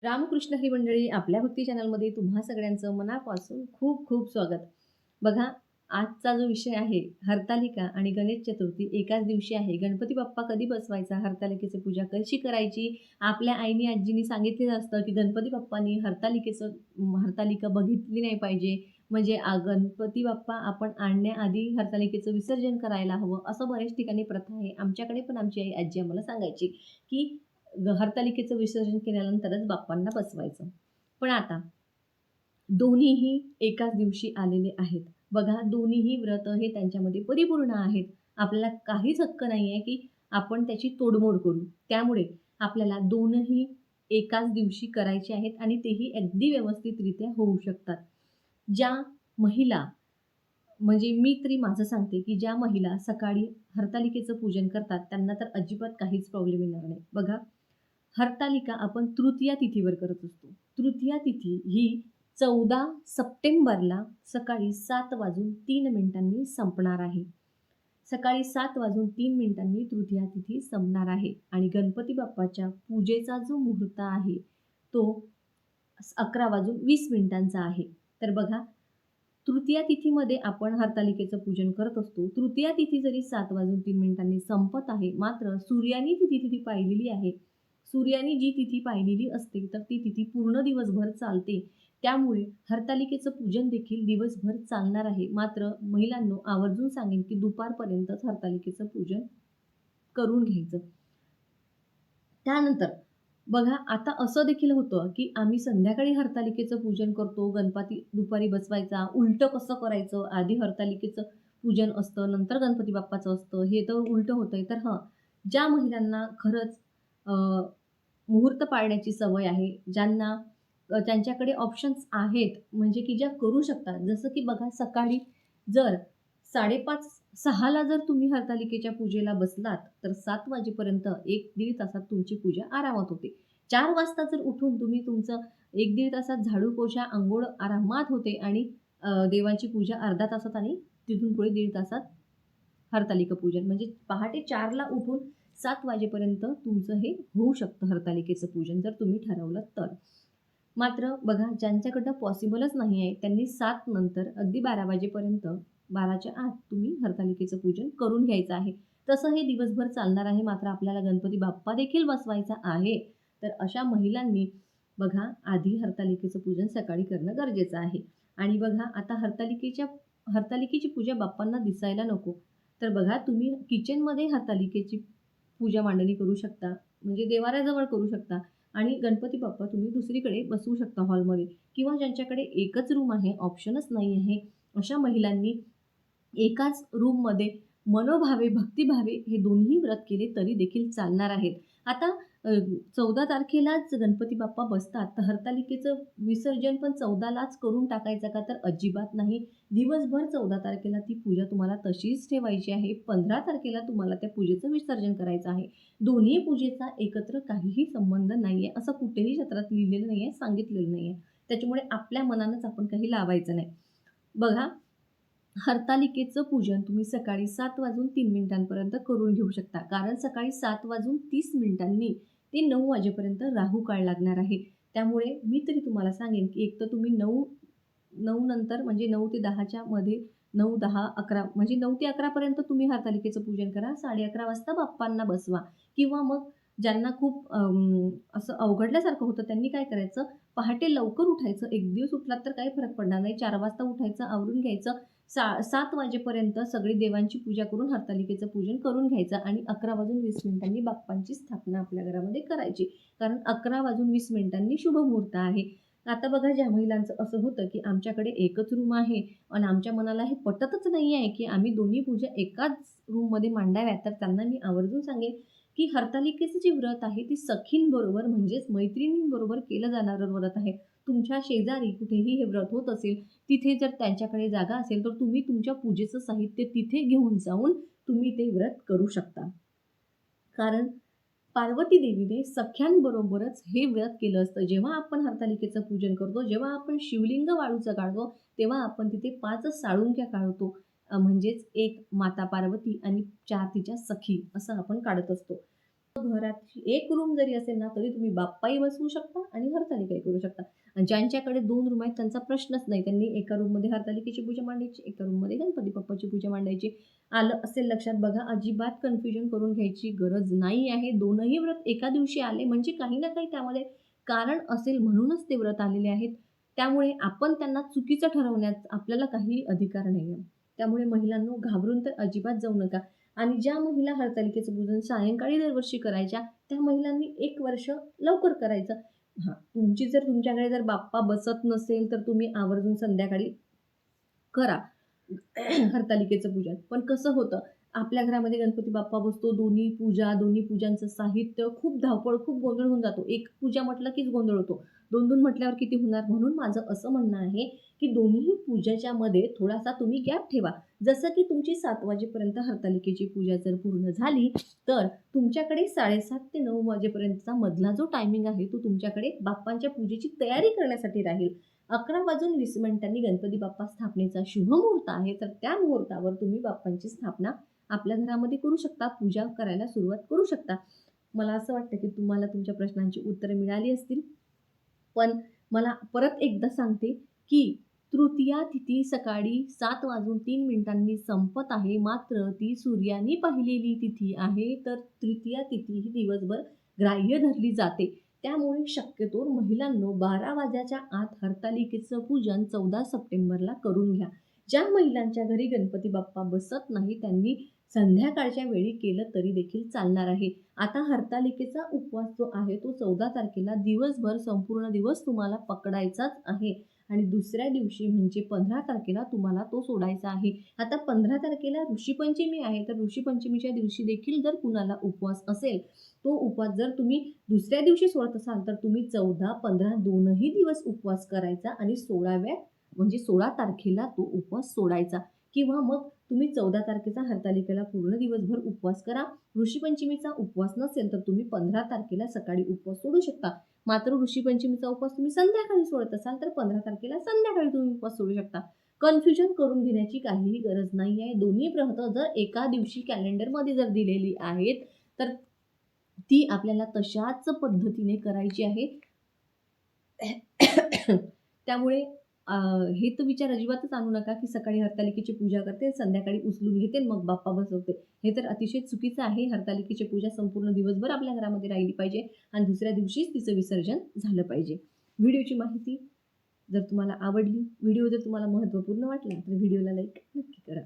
रामकृष्ण हरी मंडळी आपल्या भक्ती चॅनलमध्ये तुम्हा सगळ्यांचं मनापासून खूप खूप स्वागत. बघा, आजचा जो विषय आहे हरतालिका आणि गणेश चतुर्थी एकाच दिवशी आहे. गणपती बाप्पा कधी बसवायचा, हरतालिकेची पूजा कशी करायची. आपल्या आईनी आजीनी सांगितलेलं असतं की गणपती बाप्पांनी हरतालिका बघितली नाही पाहिजे. म्हणजे गणपती बाप्पा आपण आणण्याआधी हरतालिकेचं विसर्जन करायला हवं, असं बऱ्याच ठिकाणी प्रथा आहे. आमच्याकडे पण आमची आई आजी आम्हाला सांगायची की हरतालिकेचं विसर्जन केल्यानंतरच बाप्पांना बसवायचं. पण आता दोन्हीही एकाच दिवशी आलेले आहेत. बघा, दोन्हीही व्रत हे त्यांच्यामध्ये परिपूर्ण आहेत. आपल्याला काहीच हक्क नाहीये की आपण त्याची तोडमोड करू. त्यामुळे आपल्याला दोनही एकाच दिवशी करायचे आहेत आणि तेही अगदी व्यवस्थितरित्या होऊ शकतात. ज्या महिला, म्हणजे मी तरी माझं सांगते, की ज्या महिला सकाळी हरतालिकेचं पूजन करतात, त्यांना तर अजिबात काहीच प्रॉब्लेम येणार नाही. बघा, हरतालिका आपण तृतीया तिथीवर करत असतो. तृतीया तिथी ही 14 सप्टेंबरला सकाळी 7:03 संपणार आहे. सकाळी 7:03 तृतीया तिथी संपणार आहे आणि गणपती बाप्पाच्या पूजेचा जो मुहूर्त आहे, तो 11:20 आहे. तर बघा, तृतीया तिथीमध्ये आपण हरतालिकेचं पूजन करत असतो. तृतीया तिथी जरी 7:03 संपत आहे, मात्र सूर्यानी ती तिथी पाहिलेली आहे. सूर्यानी जी तिथी पाहिलेली असते, तर ती तिथी पूर्ण दिवसभर चालते. त्यामुळे हरतालिकेचं पूजन देखील दिवसभर चालणार आहे. मात्र महिलांनो, आवर्जून सांगेन की दुपारपर्यंतच हरतालिकेचं पूजन करून घ्यायचं. त्यानंतर बघा, आता असं देखील होतं, की आम्ही संध्याकाळी हरतालिकेचं पूजन करतो, गणपती दुपारी बसवायचा. उलटं कसं करायचं? आधी हरतालिकेचं पूजन असतं, नंतर गणपती बाप्पाचं असतं. हे तर उलटं होतंय. तर ज्या महिलांना खरंच अ, मुहूर्त पाळण्याची सवय आहे, ज्यांना त्यांच्याकडे ऑप्शन्स आहेत, म्हणजे की ज्या करू शकतात. जसं की बघा, सकाळी जर 5:30-6ला जर तुम्ही हरतालिकेच्या पूजेला बसलात, तर 7 वाजेपर्यंत 1-1.5 तासात तुमची पूजा आरामात होते. 4 वाजता जर उठून तुम्ही तुमचं 1-1.5 तासात झाडू, पोछा, अंघोळ आरामात होते आणि देवाची पूजा अर्ध्या तासात आणि तिथून पुढे 1.5 तासात हरतालिका पूजन. म्हणजे पहाटे 4ला उठून 7 वाजेपर्यंत तुमचं हे होऊ शकतं हरतालिकेचं पूजन, जर तुम्ही ठरवलं तर. मात्र बघा, ज्यांच्याकडनं पॉसिबलच नाही आहे, त्यांनी 7 नंतर अगदी 12 वाजेपर्यंत 12च्या आत तुम्ही हरतालिकेचं पूजन करून घ्यायचं आहे. तसं हे दिवसभर चालणार आहे, मात्र आपल्याला गणपती बाप्पा देखील बसवायचा आहे. तर अशा महिलांनी बघा, आधी हरतालिकेचं पूजन सकाळी करणं गरजेचं आहे. आणि बघा, आता हरतालिकेची पूजा बाप्पांना दिसायला नको. तर बघा, तुम्ही किचनमध्ये हरतालिकेची पूजा मांडणी करू शकता. म्हणजे देव्हाऱ्याजवळ करू शकता. आणि गणपती बाप्पा तुम्ही दुसरीकडे बसवू शकता हॉलमध्ये, किंवा ज्यांच्याकडे एकच रूम आहे, ऑप्शनच नाही आहे, अशा महिलांनी एकाच रूममध्ये मनोभावे, भक्तिभावे हे दोन्ही व्रत केले तरी देखील चालणार आहेत. आता 14 तारखेलाच गणपती बाप्पा बसतात, तर हरतालिकेचं विसर्जन पण 14लाच करून टाकायचं का? तर अजिबात नाही. दिवसभर 14 तारखेला ती पूजा तुम्हाला तशीच ठेवायची आहे. 15 तारखेला तुम्हाला त्या पूजेचं विसर्जन करायचं आहे. दोन्ही पूजेचा एकत्र काहीही संबंध नाहीये, असं कुठेही शास्त्रात लिहिलेलं नाहीये, सांगितलेलं नाहीये. त्याच्यामुळे आपल्या मनानंच आपण काही लावायचं नाही. बघा, हरतालिकेचं पूजन तुम्ही सकाळी 7:03 पर्यंत करून घेऊ शकता. कारण सकाळी 7:30 ते 9 वाजेपर्यंत राहू काळ लागणार आहे. त्यामुळे मी तरी तुम्हाला सांगेन, की एक तर तुम्ही 9 नंतर, म्हणजे 9 ते 10च्या मध्ये, 9, 10, 11, म्हणजे 9 ते 11 पर्यंत तुम्ही हरतालिकेचं पूजन करा. 11:30 वाजता बाप्पांना बसवा. किंवा मग ज्यांना खूप असं अवघडल्यासारखं होतं, त्यांनी काय करायचं, पहाटे लवकर उठायचं. एक दिवस उठलात तर काही फरक पडणार नाही. 4 वाजता उठायचं, आवरून घ्यायचं. 7 वाजेपर्यंत सगळी देवांची पूजा करून हरतालिकेचं पूजन करून घ्यायचं आणि 11:20 बाप्पांची स्थापना आपल्या घरामध्ये करायची. कारण 11:20 शुभ मुहूर्त आहे. आता बघा, ज्या महिलांचं असं होतं, की आमच्याकडे एकच रूम आहे आणि आमच्या मनाला हे पटतच नाही आहे, की आम्ही दोन्ही पूजा एकाच रूममध्ये मांडाव्यात, तर त्यांना मी आवर्जून सांगेन, की हरतालिकेचं जे व्रत आहे, ते सखींबरोबर म्हणजेच मैत्रिणींबरोबर केलं जाणारं व्रत आहे. तुमच्या शेजारी कुठेही हे व्रत होत असेल, तिथे जर त्यांच्याकडे जागा असेल, तर तुम्ही तुमच्या पूजेचं साहित्य तिथे घेऊन जाऊन तुम्ही ते व्रत करू शकता. कारण पार्वती देवीने सख्यांबरोबरच हे व्रत केलं असतं. जेव्हा आपण हरतालिकेचं पूजन करतो, जेव्हा आपण शिवलिंग वाळूचं काढतो, तेव्हा आपण तिथे 5 साळुंक्या काढतो. म्हणजेच 1 माता पार्वती आणि 4 तिच्या सखी असं आपण काढत असतो. घरात एक रूम जरी असेल ना, तरी तुम्ही बाप्पाही बसवू शकता आणि हरतालिकाही करू शकता. आणि ज्यांच्याकडे 2 रूम आहेत त्यांचा प्रश्नच नाही. त्यांनी एका रूममध्ये हरतालिकेची पूजा मांडायची, एका रूममध्ये गणपती बाप्पाची पूजा मांडायची. आलं असेल लक्षात बघा, अजिबात कन्फ्युजन करून घ्यायची गरज नाही आहे. दोनही व्रत एका दिवशी आले म्हणजे काही ना काही त्यामध्ये कारण असेल म्हणूनच ते व्रत आलेले आहेत. त्यामुळे आपण त्यांना चुकीचं ठरवण्यात आपल्याला काही अधिकार नाही आहे. त्यामुळे महिलांनो घाबरून तर अजिबात जाऊ नका. आणि ज्या महिला हरतालिकेचं पूजन सायंकाळी दरवर्षी करायच्या, त्या महिलांनी 1 वर्ष लवकर करायचं. हां, तुमच्याकडे जर बाप्पा बसत नसेल, तर तुम्ही आवर्जून संध्याकाळी करा हरतालिकेचं पूजन. पण कसं होतं, आपल्या घरामध्ये गणपती बाप्पा बसतो, दोन्ही पूजांचं साहित्य, खूप धावपळ, खूप गोंधळ होऊन जातो. एक पूजा म्हटलं कीच गोंधळ होतो. 2-2 म्हटल्यावर किती होणार? म्हणून माझं असं म्हणणं आहे, की दोन्ही पूजेच्यामध्ये थोडासा तुम्ही गॅप ठेवा. जसं की तुमची 7 वाजेपर्यंत हरतालिकेची पूजा जर पूर्ण झाली, तर तुमच्याकडे 7:30 ते 9 वाजेपर्यंतचा मधला जो टायमिंग आहे, तो तुमच्याकडे बाप्पांच्या पूजेची तयारी करण्यासाठी राहील. 11:20 गणपती बाप्पा स्थापनेचा शुभमुहूर्त आहे, तर त्या मुहूर्तावर तुम्ही बाप्पांची स्थापना आपल्या घरामध्ये करू शकता, पूजा करायला सुरुवात करू शकता. मला असं वाटतं, की तुम्हाला तुमच्या प्रश्नांची उत्तरं मिळाली असतील. पण मला परत एकदा सांगते, की तृतीया तिथी सकाळी 7:03 संपत आहे. मात्र ती सूर्याने पाहिलेली तिथी आहे, तर तृतीया तिथी ही दिवसभर ग्राह्य धरली जाते. त्यामुळे शक्यतो महिलांनो 12 वाजेच्या आत हरतालिकेचं पूजन 14 सप्टेंबरला करून घ्या. ज्या महिलांच्या घरी गणपती बाप्पा बसत नाही, त्यांनी संध्याकाळच्या वेळी केलं तरी देखील चालणार आहे. आता हरतालिकेचा उपवास जो आहे तो 14 तारखेला दिवसभर संपूर्ण दिवस तुम्हाला पकडायचाच आहे आणि दुसऱ्या दिवशी म्हणजे 15 तारखेला तुम्हाला तो सोडायचा आहे. आता 15 तारखेला ऋषीपंचमी आहे, तर ऋषीपंचमीच्या दिवशी देखील जर कुणाला उपवास असेल, तो उपवास जर तुम्ही दुसऱ्या दिवशी सोडत असाल, तर तुम्ही 14, 15 दोनही दिवस उपवास करायचा आणि 16 तारखेला तो उपवास सोडायचा किंवा मग तुम्ही 14 तारखेचा हरतालिकेला पूर्ण दिवसभर उपवास करा. ऋषीपंचमीचा उपवास नसेल, तर तुम्ही 15 तारखेला सकाळी उपवास सोडू शकता. मात्र ऋषीपंचमीचा उपवास तुम्ही संध्याकाळी सोडत असाल, तर 15 तारखेला संध्याकाळी तुम्ही उपवास सोडू शकता. कन्फ्युजन करून घेण्याची काहीही गरज नाही आहे. दोन्ही व्रत जर एका दिवशी कॅलेंडरमध्ये जर दिलेली आहेत, तर ती आपल्याला तशाच पद्धतीने करायची आहे. त्यामुळे हे तर विचार अजिबातच आणू नका, की सकाळी हरतालिकेची पूजा करते, संध्याकाळी उचलून घेते, मग बाप्पा बसवते. हे तर अतिशय चुकीचं आहे. हरतालिकेची पूजा संपूर्ण दिवसभर आपल्या घरामध्ये राहिली पाहिजे आणि दुसऱ्या दिवशीच तिचं विसर्जन झालं पाहिजे. व्हिडिओची माहिती जर तुम्हाला आवडली, व्हिडिओ जर तुम्हाला महत्त्वपूर्ण वाटला, तर व्हिडिओला लाईक नक्की करा.